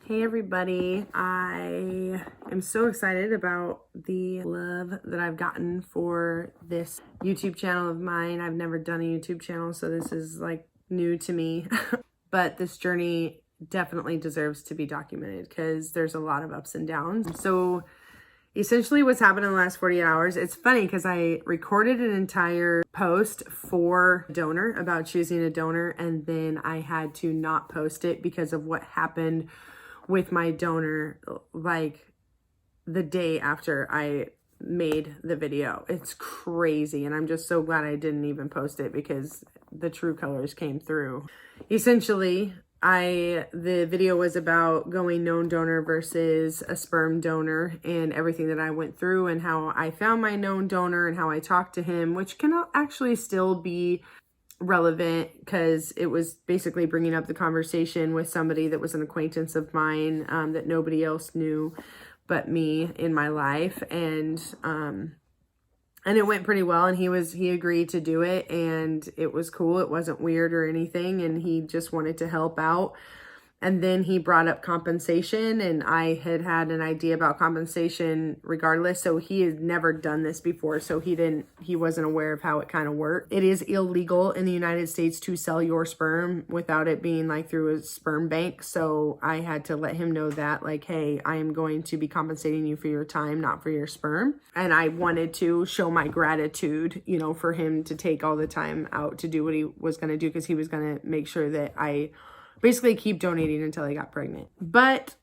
Hey everybody, I am so excited about the love that I've gotten for this YouTube channel of mine. I've never done a YouTube channel, so this is like new to me, but this journey definitely deserves to be documented because there's a lot of ups and downs. So essentially what's happened in the last 48 hours, it's funny because I recorded an entire post for donor about choosing a donor, and then I had to not post it because of what happened with my donor like the day after I made the video. It's crazy, and I'm just so glad I didn't even post it because the true colors came through. Essentially, the video was about going known donor versus a sperm donor and everything that I went through and how I found my known donor and how I talked to him, which can actually still be relevant because it was basically bringing up the conversation with somebody that was an acquaintance of mine that nobody else knew but me in my life, and it went pretty well, and he agreed to do it, and it was cool. It wasn't weird or anything, and he just wanted to help out. And then he brought up compensation, and I had an idea about compensation regardless. So he had never done this before. So he wasn't aware of how it kind of worked. It is illegal in the United States to sell your sperm without it being like through a sperm bank. So I had to let him know that, like, hey, I am going to be compensating you for your time, not for your sperm. And I wanted to show my gratitude, you know, for him to take all the time out to do what he was going to do, because he was going to make sure that I basically keep donating until I got pregnant. But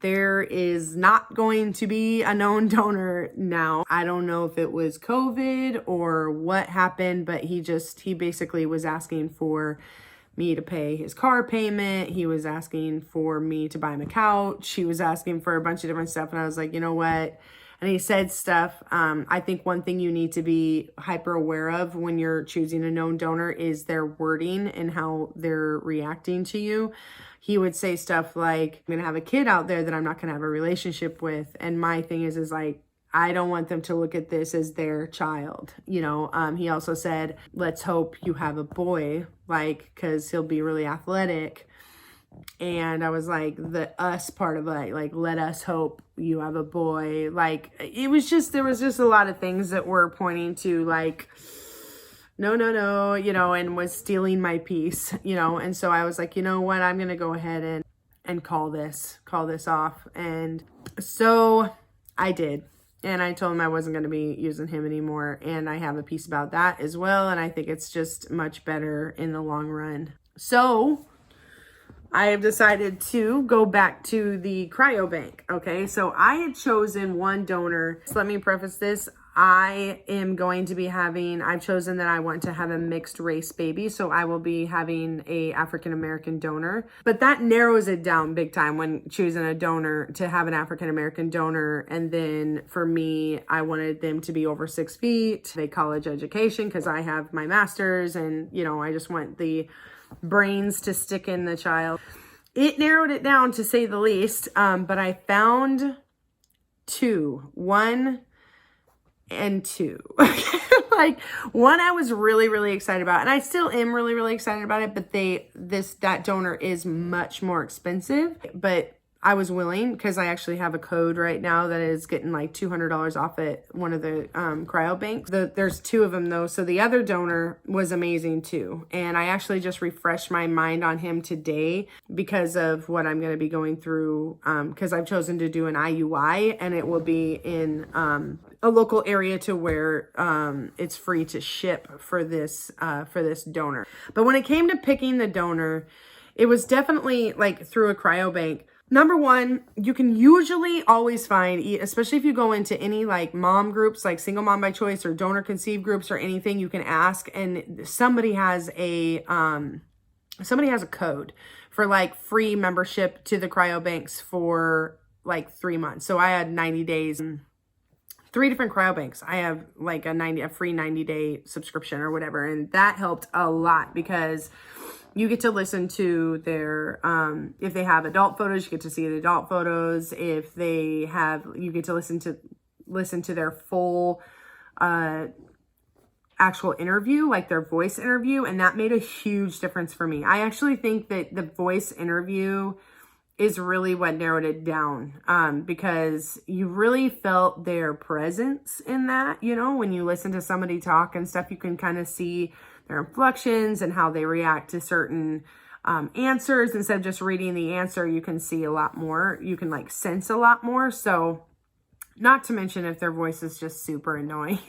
there is not going to be a known donor now. I don't know if it was COVID or what happened, but he basically was asking for me to pay his car payment. He was asking for me to buy him a couch. He was asking for a bunch of different stuff. And I was like, you know what? And he said stuff. I think one thing you need to be hyper aware of when you're choosing a known donor is their wording and how they're reacting to you. He would say stuff like, I'm going to have a kid out there that I'm not going to have a relationship with. And my thing is like, I don't want them to look at this as their child. You know, he also said, let's hope you have a boy, like, because he'll be really athletic. And I was like, the us part of it, like, let us hope you have a boy. Like, there was just a lot of things that were pointing to like, no, you know, and was stealing my peace, you know. And so I was like, you know what, I'm going to go ahead and call this off. And so I did. And I told him I wasn't going to be using him anymore. And I have a piece about that as well. And I think it's just much better in the long run. So I have decided to go back to the cryo bank. Okay, so I had chosen one donor. So let me preface this. I've chosen that I want to have a mixed race baby. So I will be having a African-American donor, but that narrows it down big time when choosing a donor to have an African-American donor. And then for me, I wanted them to be over 6 feet, a college education, because I have my master's, and, you know, I just want the brains to stick in the child. It narrowed it down, to say the least, but I found 1 and 2. Like, one I was really, really excited about, and I still am really, really excited about it, but that donor is much more expensive, but I was willing, because I actually have a code right now that is getting like $200 off at one of the cryo banks. There's 2 of them though. So the other donor was amazing too. And I actually just refreshed my mind on him today because of what I'm going to be going through. Because I've chosen to do an IUI, and it will be in a local area to where it's free to ship for this donor. But when it came to picking the donor, it was definitely like through a cryo bank. Number one, you can usually always find, especially if you go into any like mom groups, like Single Mom by Choice or donor conceived groups or anything, you can ask, and somebody has a code for like free membership to the cryo banks for like 3 months. So I had 90 days, 3 different cryo banks. I have like a free 90-day subscription or whatever, and that helped a lot because you get to listen to their, if they have adult photos, you get to see the adult photos. If they have, you get to listen to their full, actual interview, like their voice interview. And that made a huge difference for me. I actually think that the voice interview is really what narrowed it down, because you really felt their presence in that. You know, when you listen to somebody talk and stuff, you can kind of see their inflections and how they react to certain answers. Instead of just reading the answer, you can see a lot more. You can like sense a lot more. So not to mention if their voice is just super annoying.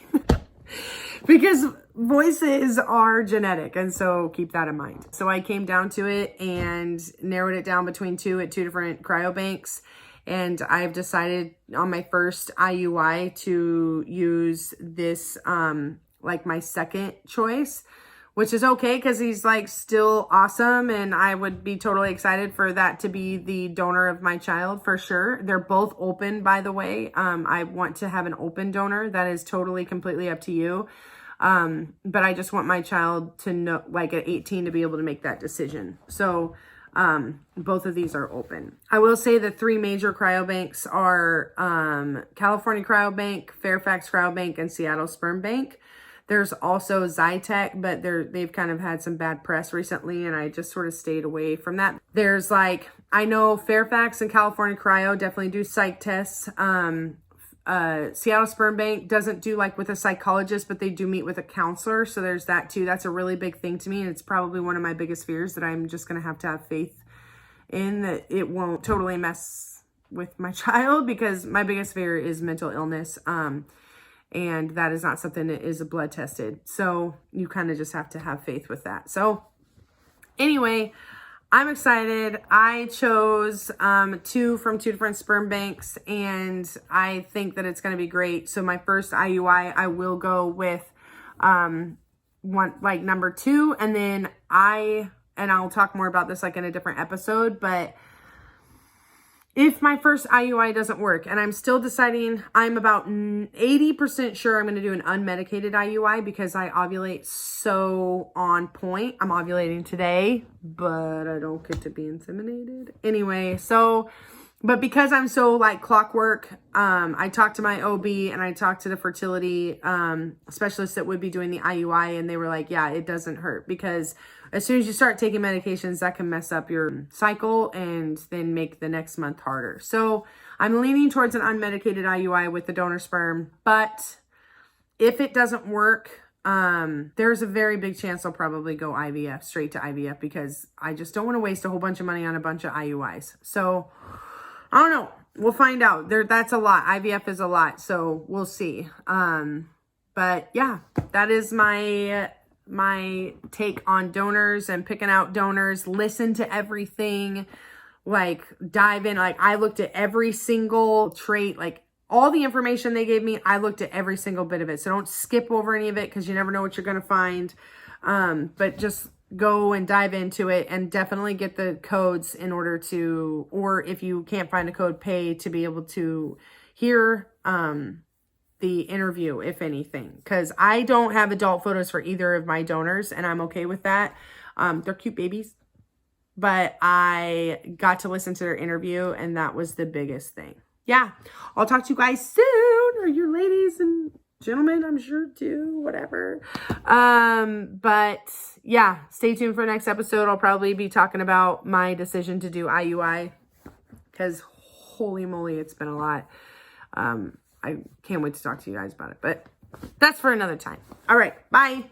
Because voices are genetic, and so keep that in mind. So I came down to it and narrowed it down between two at two different cryobanks, and I've decided on my first IUI to use this like my second choice, which is okay because he's like still awesome, and I would be totally excited for that to be the donor of my child for sure. They're both open, by the way. I want to have an open donor. That is totally completely up to you. But I just want my child to know, like at 18, to be able to make that decision. So both of these are open. I will say the three major cryobanks are California Cryo Bank, Fairfax Cryo Bank, and Seattle SpermBank. There's also Zytec, but they've kind of had some bad press recently, and I just sort of stayed away from that. There's like, I know Fairfax and California Cryo definitely do psych tests. Seattle SpermBank doesn't do like with a psychologist, but they do meet with a counselor. So there's that too. That's a really big thing to me. And it's probably one of my biggest fears that I'm just going to have faith in, that it won't totally mess with my child, because my biggest fear is mental illness. And that is not something that is blood tested. So you kind of just have to have faith with that. So anyway, I'm excited. I chose two from two different sperm banks, and I think that it's going to be great. So my first IUI, I will go with one, like number 2, and then I'll talk more about this like in a different episode, but if my first IUI doesn't work, and I'm still deciding, I'm about 80% sure I'm going to do an unmedicated IUI because I ovulate so on point. I'm ovulating today, but I don't get to be inseminated. Anyway, so, but because I'm so like clockwork, I talked to my OB and I talked to the fertility specialist that would be doing the IUI, and they were like, yeah, it doesn't hurt, because as soon as you start taking medications, that can mess up your cycle and then make the next month harder. So I'm leaning towards an unmedicated IUI with the donor sperm. But if it doesn't work, there's a very big chance I'll probably go IVF, straight to IVF, because I just don't want to waste a whole bunch of money on a bunch of IUIs. So I don't know. We'll find out. That's a lot. IVF is a lot. So we'll see. But yeah, that is my take on donors and picking out donors. Listen to everything, like dive in. Like I looked at every single trait, like all the information they gave me, I looked at every single bit of it. So don't skip over any of it, because you never know what you're going to find. But just go and dive into it, and definitely get the codes in order to, or if you can't find a code, pay to be able to hear, the interview, if anything, because I don't have adult photos for either of my donors, and I'm okay with that. They're cute babies, but I got to listen to their interview, and that was the biggest thing. Yeah, I'll talk to you guys soon, or your ladies and gentlemen, I'm sure too, whatever. But yeah, stay tuned for the next episode. I'll probably be talking about my decision to do IUI, because holy moly, it's been a lot. I can't wait to talk to you guys about it, but that's for another time. All right, bye.